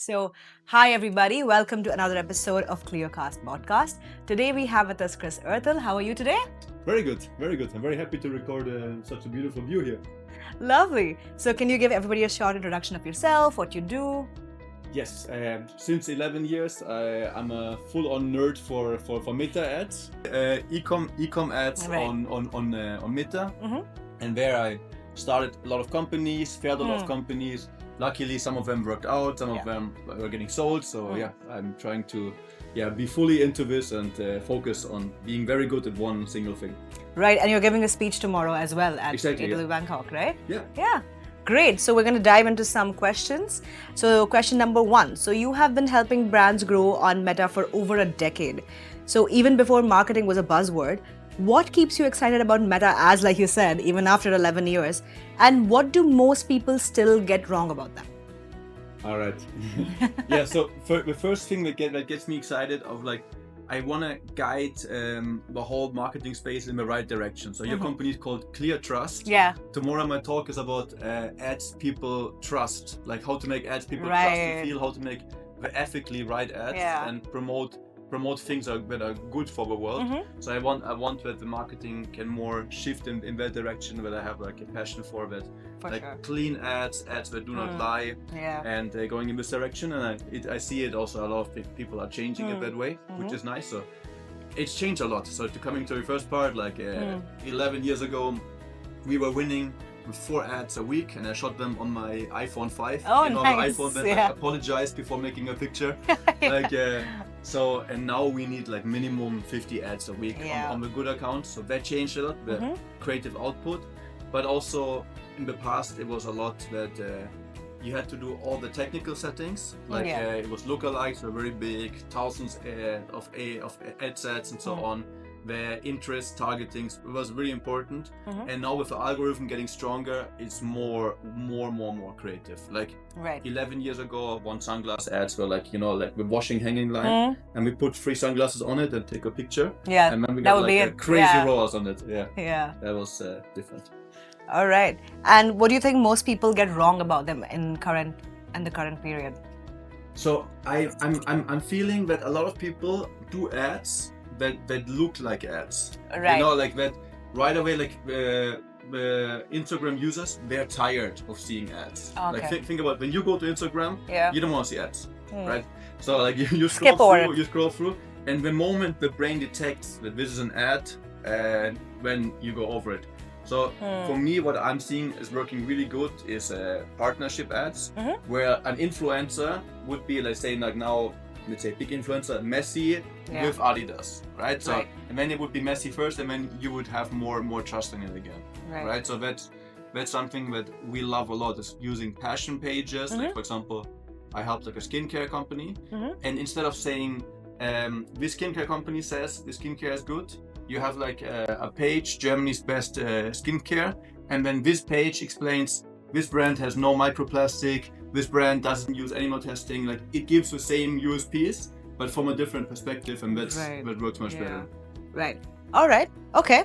So, hi everybody, welcome to another episode of ClearCast Podcast. Today we have with us Chris Erthel. How are you today? Very good, very good. I'm very happy to record such a beautiful view here. Lovely. So, can you give everybody a short introduction of yourself, what you do? Yes, since 11 years, I'm a full-on nerd for Meta ads, e-com ads Right. on Meta, Mhm. and there I started a lot of companies, failed a lot of companies. Luckily, some of them worked out, some of them were getting sold. So I'm trying to be fully into this and focus on being very good at one single thing. Right, and you're giving a speech tomorrow as well at Exactly, AW Bangkok, right? Yeah. Yeah. Great. So we're going to dive into some questions. So question number 1. So you have been helping brands grow on Meta for over a decade. So even before marketing was a buzzword, what keeps you excited about Meta as, like you said, even after 11 years? And what do most people still get wrong about them? All right. So the first thing that gets me excited of like, I want to guide the whole marketing space in the right direction. So your company is called Trust. Yeah. Tomorrow my talk is about ads people trust, like how to make ads people Right. trust and feel, how to make the ethically right ads and promote things that are good for the world. So I want that the marketing can more shift in that direction, that I have like a passion for that. For like sure. clean ads that do not lie, Yeah. and going in this direction. And I see it also a lot of people are changing it that way, which is nice. So it's changed a lot. So to coming to the first part, like 11 years ago, we were winning with 4 ads a week, and I shot them on my iPhone 5. Oh, On the nice. iPhone, then I apologized before making a picture. So and now we need like minimum 50 ads a week on the good account. So that changed a lot, the creative output. But also in the past, it was a lot that you had to do all the technical settings. Like it was lookalikes were very big, thousands of ad sets and so on. The interest targeting was really important. And now with the algorithm getting stronger, it's more creative. Like 11 years ago, one sunglass ads were like, like the washing hanging line, and we put 3 sunglasses on it and take a picture. Yeah. And then we that got would be like a it. crazy ROAS on it. Yeah. That was different. All right. And what do you think most people get wrong about them in the current period? So I'm feeling that a lot of people do ads that look like ads. Right. Like that right away, like the Instagram users, they're tired of seeing ads. Okay. Like think about when you go to Instagram, you don't want to see ads, right? So like you scroll through, and the moment the brain detects that this is an ad, and when you go over it. So for me, what I'm seeing is working really good is partnership ads, where an influencer would be, let's say big influencer, Messi with Adidas, right? So and then it would be Messi first, and then you would have more trust in it again, right? So that's something that we love a lot, is using passion pages. Like for example, I helped like a skincare company, and instead of saying this skincare company says this skincare is good, you have like a page, Germany's best skincare, and then this page explains this brand has no microplastic, this brand doesn't use animal testing. Like it gives the same USPs, but from a different perspective, and that works much better. Right. All right. Okay.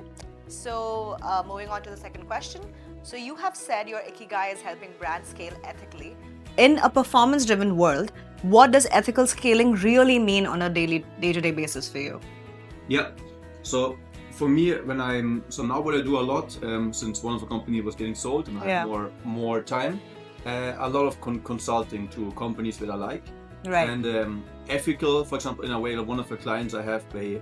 So moving on to the second question. So you have said your Ikigai is helping brands scale ethically. In a performance-driven world, what does ethical scaling really mean on a day-to-day basis for you? Yeah. So for me, now what I do a lot, since one of the company was getting sold and I have more time, a lot of consulting to companies that I like. Right. And ethical, for example, in a way, one of the clients I have, they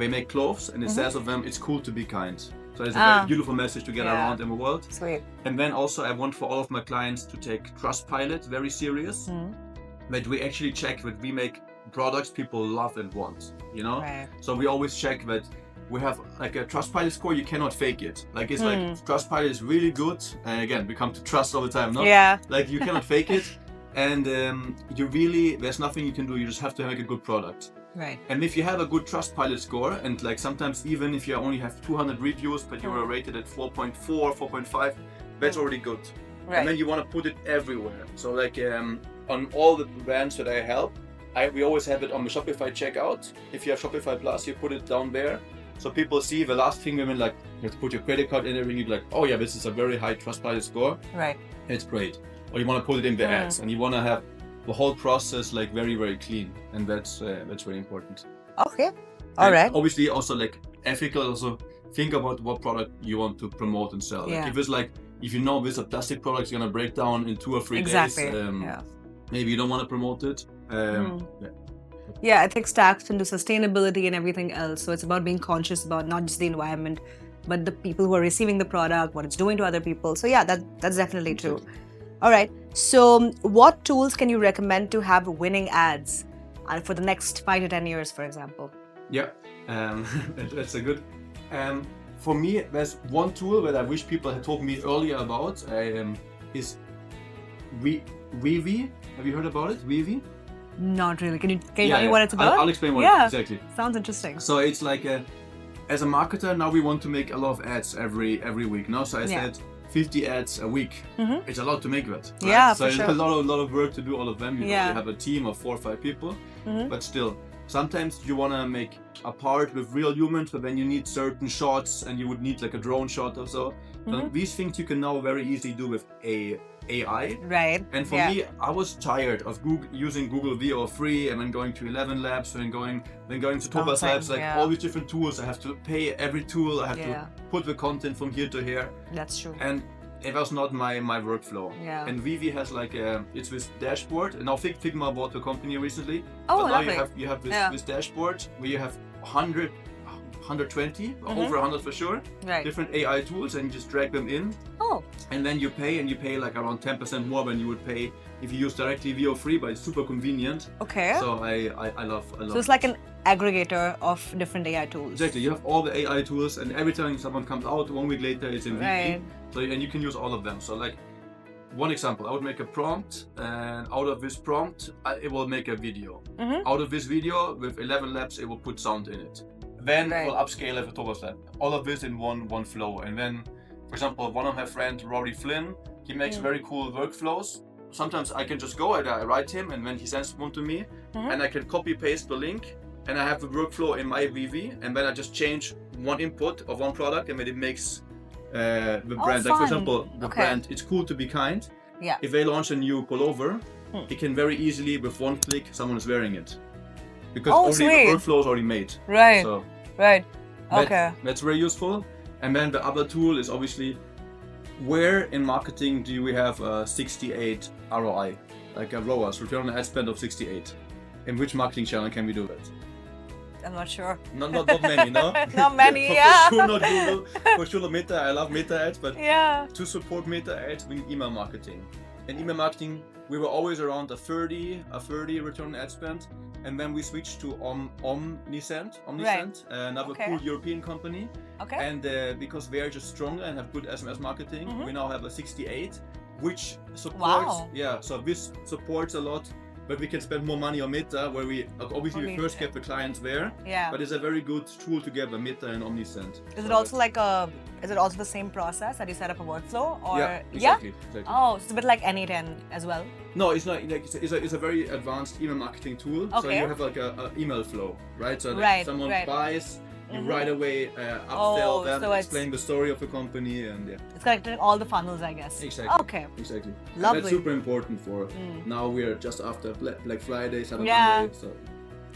make clothes, and it says of them, it's cool to be kind. So it's a very beautiful message to get around in the world. Sweet. And then also I want for all of my clients to take Trustpilot very serious, that we actually check that we make products people love and want, Right. So we always check that we have like a Trustpilot score, you cannot fake it. Like it's like Trustpilot is really good, and again we come to trust all the time, no? Yeah. Like you cannot fake it, and there's nothing you can do, you just have to make a good product. Right. And if you have a good Trustpilot score, and like sometimes even if you only have 200 reviews but you were rated at 4.4, 4.5, that's already good. Right. And then you want to put it everywhere. So like on all the brands that I help, we always have it on the Shopify checkout. If you have Shopify Plus, you put it down there. So people see the last thing, women like, you have to put your credit card in and you're like, oh yeah, this is a very high Trustpilot score. Right. It's great. Or you want to put it in the ads, and you want to have the whole process like very, very clean, and that's very important. Okay, all right. Obviously, also like ethical. Also think about what product you want to promote and sell. Like if it's like, if you know this a plastic product is gonna break down in 2 or 3 days, maybe you don't want to promote it. Yeah, ethics taps into sustainability and everything else. So it's about being conscious about not just the environment, but the people who are receiving the product, what it's doing to other people. So yeah, that's definitely true. All right. So what tools can you recommend to have winning ads for the next 5 to 10 years, for example? Yeah, that's a good. For me, there's one tool that I wish people had told me earlier about. Is Vvie. Have you heard about it? Vvie? Not really. Can you tell me what it's about? I'll explain what it is exactly. Sounds interesting. So it's like as a marketer, now we want to make a lot of ads every week. No, so I said 50 ads a week. It's a lot to make that. Right? Yeah, so for it's sure. a lot of work to do all of them. You know, you have a team of 4 or 5 people, but still. Sometimes you want to make a part with real humans, but then you need certain shots and you would need like a drone shot or so. So these things you can now very easily do with AI. Right. And for me, I was tired of using Google VO free and then going to 11 Labs and then going to Tobas Labs, like all these different tools. I have to pay every tool. I have to put the content from here to here. That's true. And it was not my workflow. Yeah. And Vvie has like it's this dashboard, and now Figma bought the company recently. Oh, but lovely. now you have this dashboard where you have 100, 120, over 100 for sure, different AI tools, and you just drag them in. Oh. And then you pay like around 10% more than you would pay if you use directly VO free, but it's super convenient. Okay. So I love. So it's like an aggregator of different AI tools. Exactly. You have all the AI tools, and every time someone comes out, 1 week later, it's in Vvie. So and you can use all of them. So like one example, I would make a prompt, and out of this prompt, it will make a video. Out of this video, with 11 labs, it will put sound in it. Then it will upscale it with Tobas Lab. All of this in one flow. And then, for example, one of my friends, Rory Flynn, he makes very cool workflows. Sometimes I can just go and I write him, and then he sends one to me, and I can copy paste the link, and I have the workflow in my Vvie, and then I just change one input of one product, and then it makes the brand. Like for example, the brand It's Cool to Be Kind. Yeah. If they launch a new pullover, it can very easily, with one click, someone is wearing it. Because the workflow is already made. Right. So Okay. That's very useful. And then the other tool is obviously, where in marketing do we have a 68 ROI? Like a ROAS, return on ad spend of 68. In which marketing channel can we do that? I'm not sure. Not many, no? Not many, For sure not Google, for sure not Meta. I love Meta ads, but to support Meta ads, we need email marketing. In email marketing, we were always around a 30 return on ad spend, and then we switched to Omnisend, another cool European company. Okay. And because they are just stronger and have good SMS marketing, we now have a 68, which supports. Wow. So this supports a lot. But we can spend more money on Meta, where we obviously first get the clients there. Yeah. But it's a very good tool together, Meta and Omnisend. Is it also like is it also the same process that you set up a workflow? Or yeah, exactly. Oh, so it's a bit like Anyten as well. No, it's not. Like, it's a very advanced email marketing tool. Okay. So you have like a email flow, right? So someone buys. You right away upsell them, so explain the story of the company, and it's connecting all the funnels, I guess. Exactly. Okay. Exactly. Lovely. And that's super important for now. We're just after Black Friday, Cyber Monday. So.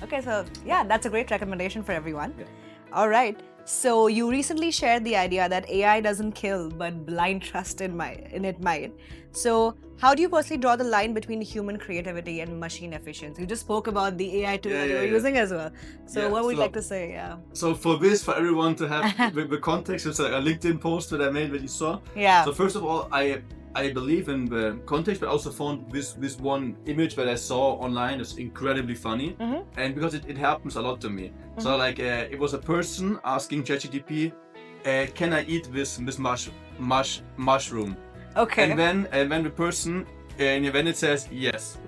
Okay, so that's a great recommendation for everyone. Yeah. All right. So you recently shared the idea that AI doesn't kill, but blind trust in it might. So how do you personally draw the line between human creativity and machine efficiency? You just spoke about the AI tool that you're using as well. So what would you like to say? Yeah. So for everyone to have the context, it's a LinkedIn post that I made that you saw. Yeah. So first of all, I believe in the context, but I also found this one image that I saw online is incredibly funny, and because it happens a lot to me. So like it was a person asking ChatGPT, "Can I eat this mushroom?" Okay. And then the person, and then it says yes.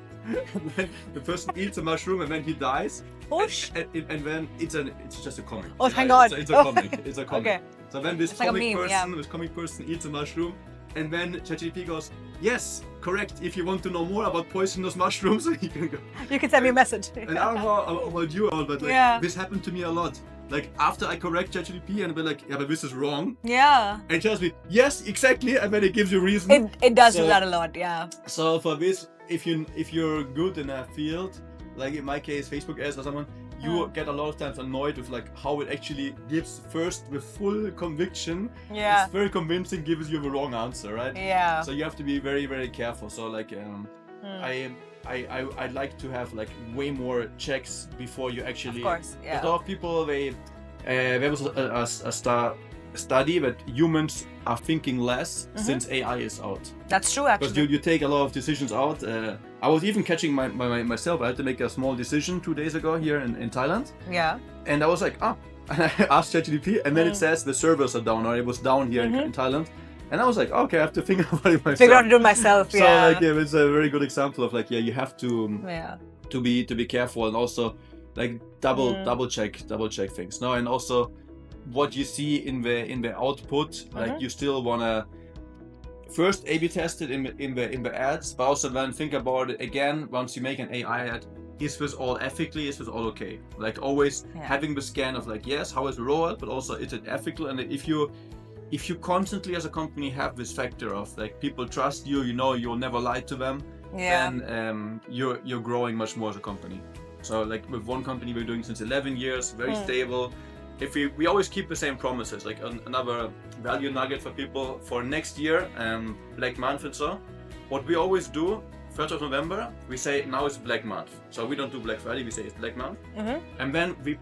The person eats a mushroom and then he dies. And then it's just a comic. Oh, thank God! It's a comic. It's a comic. Okay. So then this comic person eats a mushroom. And then ChatGPT goes, yes, correct. If you want to know more about poisonous mushrooms, you can go. You can send me a message. And I don't know about you all, but this happened to me a lot. like after I correct ChatGPT and be like, yeah, but this is wrong. Yeah. And it tells me, yes, exactly, and then it gives you reason. It does do that a lot, yeah. So for this, if you're good in a field, like in my case, Facebook ads or someone, you get a lot of times annoyed with like how it actually gives first with full conviction. Yeah. It's very convincing, gives you the wrong answer, right? Yeah. So you have to be very, very careful. So like I'd like to have like way more checks before you actually. Of course, yeah. A lot of people there was a study that humans are thinking less since AI is out. That's true, actually. Because you take a lot of decisions out. I was even catching myself. I had to make a small decision 2 days ago here in Thailand. Yeah. And I was like, and I asked ChatGPT, and then it says the servers are down, or it was down here in Thailand. And I was like, okay, I have to think about it myself. Figure out to do it myself, so like, it's a very good example of like, you have to be careful, and also like double check things. No, and also what you see in the output, like you still wanna first A/B test it in the ads, but also then think about it again once you make an AI ad. Is this all ethically? Is this all okay? Like always having the scan of like, yes, how is the rollout, but also is it ethical? And if you constantly as a company have this factor of like people trust you, you'll never lie to them, then you're growing much more as a company. So like with one company we're doing since 11 years, very stable. If we always keep the same promises, like another value nugget for people for next year, Black Month and so. What we always do, 1st of November, we say now it's Black Month. So we don't do Black Friday, we say it's Black Month. And then we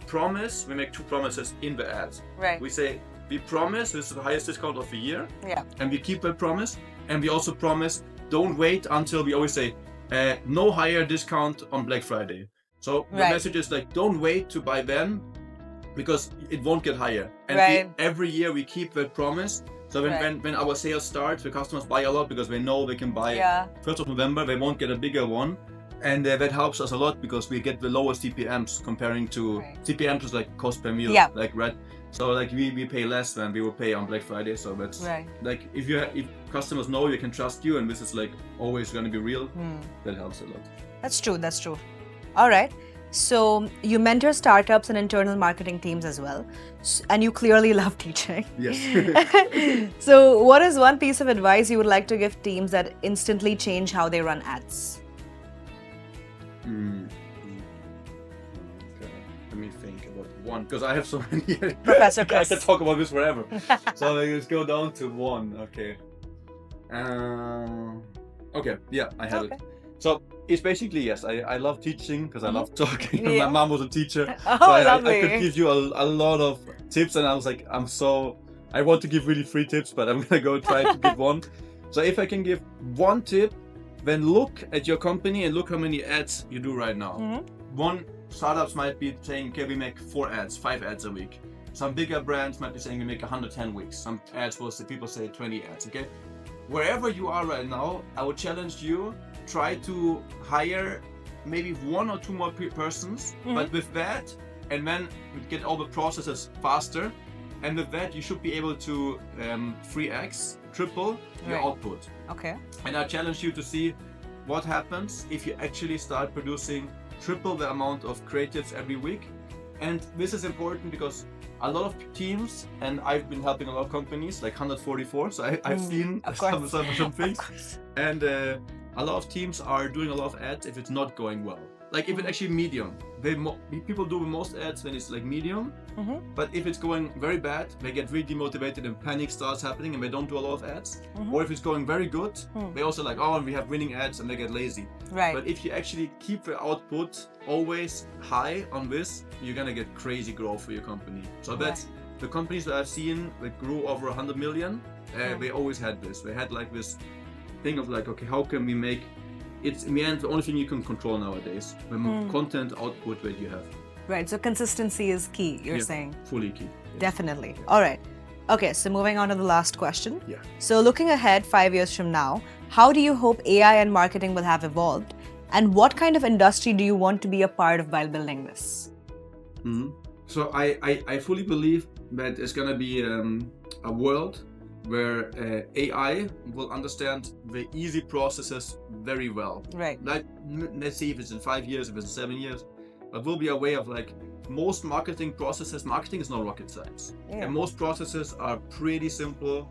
make 2 promises in the ads. Right. We say, we promise this is the highest discount of the year. Yeah. And we keep that promise. And we also promise, don't wait until, we always say, no higher discount on Black Friday. So the message is like, don't wait to buy then, because it won't get higher. And every year we keep that promise. So when our sales start, the customers buy a lot because they know they can buy 1st of November, they won't get a bigger one. And that helps us a lot because we get the lowest CPMs comparing to CPMs is like cost per meal, like So like we pay less than we will pay on Black Friday. So that's like if customers know you can trust you and this is like always going to be real, that helps a lot. That's true. All right. So you mentor startups and internal marketing teams as well, and you clearly love teaching. Yes. So what is one piece of advice you would like to give teams that instantly change how they run ads? Okay. Let me think about one, because I have so many. Professor Chris. I can talk about this forever. So let's go down to one. Okay. Okay. Yeah, I have it. So it's basically, yes, I love teaching because I love talking. My mom was a teacher. Oh, so lovely. I could give you a lot of tips, and I was like, I want to give really free tips, but I'm going to go try to give one. So if I can give one tip, then look at your company and look how many ads you do right now. One, startups might be saying, okay, we make 4 ads, 5 ads a week. Some bigger brands might be saying we make 110 weeks. Some ads will say, people say 20 ads, okay? Wherever you are right now, I would challenge you, try to hire maybe 1 or 2 more persons, but with that, and then get all the processes faster. And with that, you should be able to 3x, triple your output. Okay. And I challenge you to see what happens if you actually start producing triple the amount of creatives every week. And this is important because a lot of teams, and I've been helping a lot of companies, like 144, so I've seen some things. And a lot of teams are doing a lot of ads if it's not going well. Like if it's actually medium, people do the most ads when it's like medium, but if it's going very bad, they get really demotivated and panic starts happening and they don't do a lot of ads. Or if it's going very good, they also like, oh, we have winning ads, and they get lazy. Right. But if you actually keep the output always high on this, you're gonna get crazy growth for your company. So that's the companies that I've seen that grew over 100 million, they always had this. They had like this thing of like, okay, how can we make it's in the end the only thing you can control nowadays, the content output that you have. Right, so consistency is key, you're saying? Fully key. Yeah. Definitely. All right. Okay, so moving on to the last question. Yeah. So looking ahead 5 years from now, how do you hope AI and marketing will have evolved? And what kind of industry do you want to be a part of while building this? So I fully believe that there's going to be a world where AI will understand the easy processes very well. Right. Like, let's see if it's in 5 years, if it's in 7 years. but will be a way of like most marketing processes. Marketing is not rocket science, and most processes are pretty simple.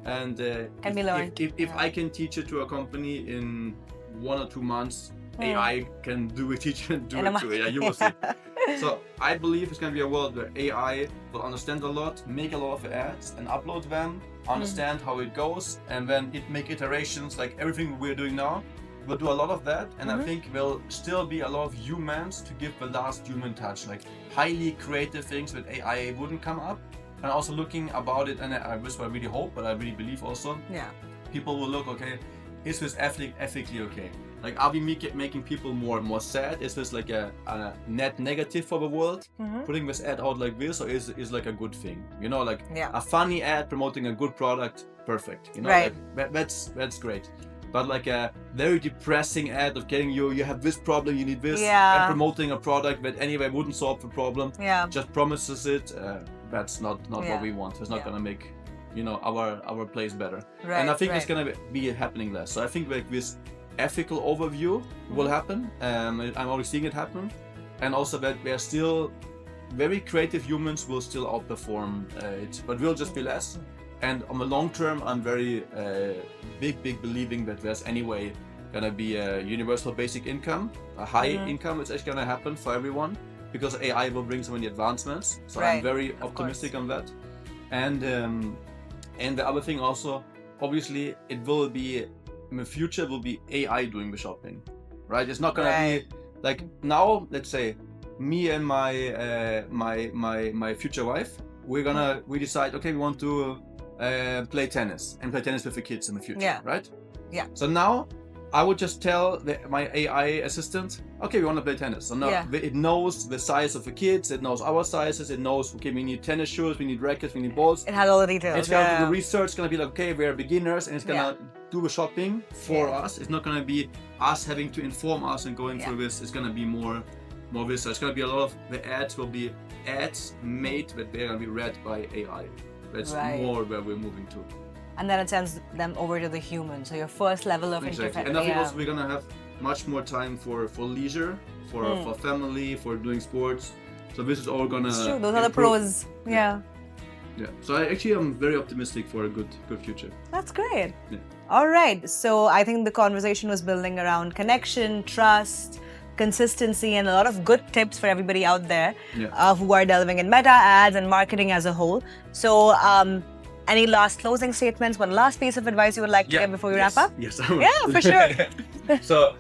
And can be learned. If I can teach it to a company in 1 or 2 months, AI can teach it too. Yeah, you will see. So I believe it's going to be a world where AI will understand a lot, make a lot of ads and upload them, understand how it goes, and then it make iterations like everything we're doing now. We'll do a lot of that, and I think there'll still be a lot of humans to give the last human touch, like highly creative things that AI wouldn't come up. And also looking about it, and I really hope, but I really believe also, people will look, okay, is this ethically okay? Like, are we making people more sad? Is this like a net negative for the world? Putting this ad out like this, or is like a good thing? You know, like a funny ad promoting a good product, perfect. You know, like, that's great. But like a very depressing ad of getting you have this problem, you need this, and promoting a product that anyway wouldn't solve the problem, just promises it. That's not what we want. It's not gonna make, you know, our place better. And I think it's gonna be happening less. So I think like this ethical overview will happen. I'm already seeing it happen, and also that we are still very creative humans will still outperform it, but we'll just be less. And on the long term, I'm very big believing that there's anyway gonna be a universal basic income, a high income. It's actually gonna happen for everyone because AI will bring so many advancements. So I'm very optimistic on that. And the other thing also, obviously, it will be in the future will be AI doing the shopping, right? It's not gonna be like now. Let's say me and my future wife, we decide, okay, we want to play tennis with the kids in the future, right? Yeah. So now I would just tell my AI assistant, okay, we want to play tennis. So now it knows the size of the kids, it knows our sizes, it knows, okay, we need tennis shoes, we need rackets, we need balls. It has all the details. It's gonna do the research, it's gonna be like, okay, we're beginners, and it's gonna do the shopping for us. It's not gonna be us having to inform us and going through this. It's gonna be more research. It's gonna be a lot of the ads will be ads made that they're gonna be read by AI. That's more where we're moving to. And then it sends them over to the human. So your first level of interface. And I think also we're gonna have much more time for leisure, for family, for doing sports. So this is all gonna. It's true. Those are the pros. Yeah. So I'm very optimistic for a good future. That's great. Yeah. All right. So I think the conversation was building around connection, trust, consistency, and a lot of good tips for everybody out there who are delving in meta ads and marketing as a whole. So any last closing statements, one last piece of advice you would like to give before we wrap up? Yes, I will. Yeah, for sure. So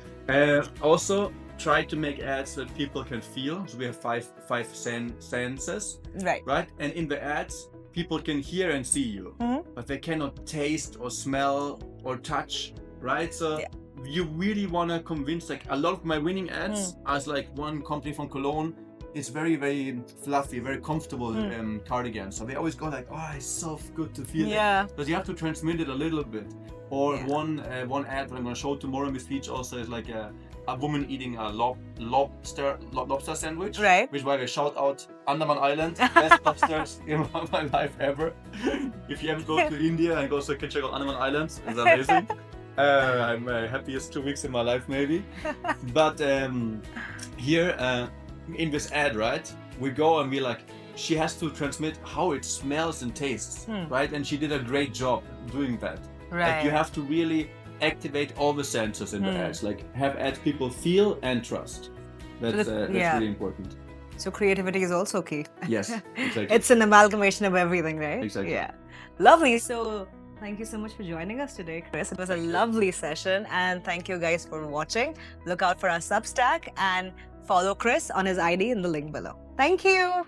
also try to make ads that people can feel. So we have five senses, right? And in the ads, people can hear and see you, but they cannot taste or smell or touch, right? So you really want to convince, like a lot of my winning ads, as like one company from Cologne, it's very, very fluffy, very comfortable cardigan. So they always go like, oh, it's so good to feel it. But you have to transmit it a little bit. Or one ad that I'm going to show tomorrow in this speech also is like a woman eating a lobster sandwich. Right. Which is why I shout out Andaman Island, best lobsters in my life ever. If you ever go to India and go, so you can check out Andaman Islands, it's amazing. I'm the happiest 2 weeks in my life, maybe. But here in this ad, right, we go and we like, she has to transmit how it smells and tastes, right? And she did a great job doing that. Right. Like you have to really activate all the senses in the ads, like have ads people feel and trust. That's really important. So creativity is also key. Yes, exactly. It's an amalgamation of everything, right? Exactly. Yeah. Lovely. So thank you so much for joining us today, Chris. It was a lovely session, and thank you guys for watching. Look out for our Substack and follow Chris on his ID in the link below. Thank you.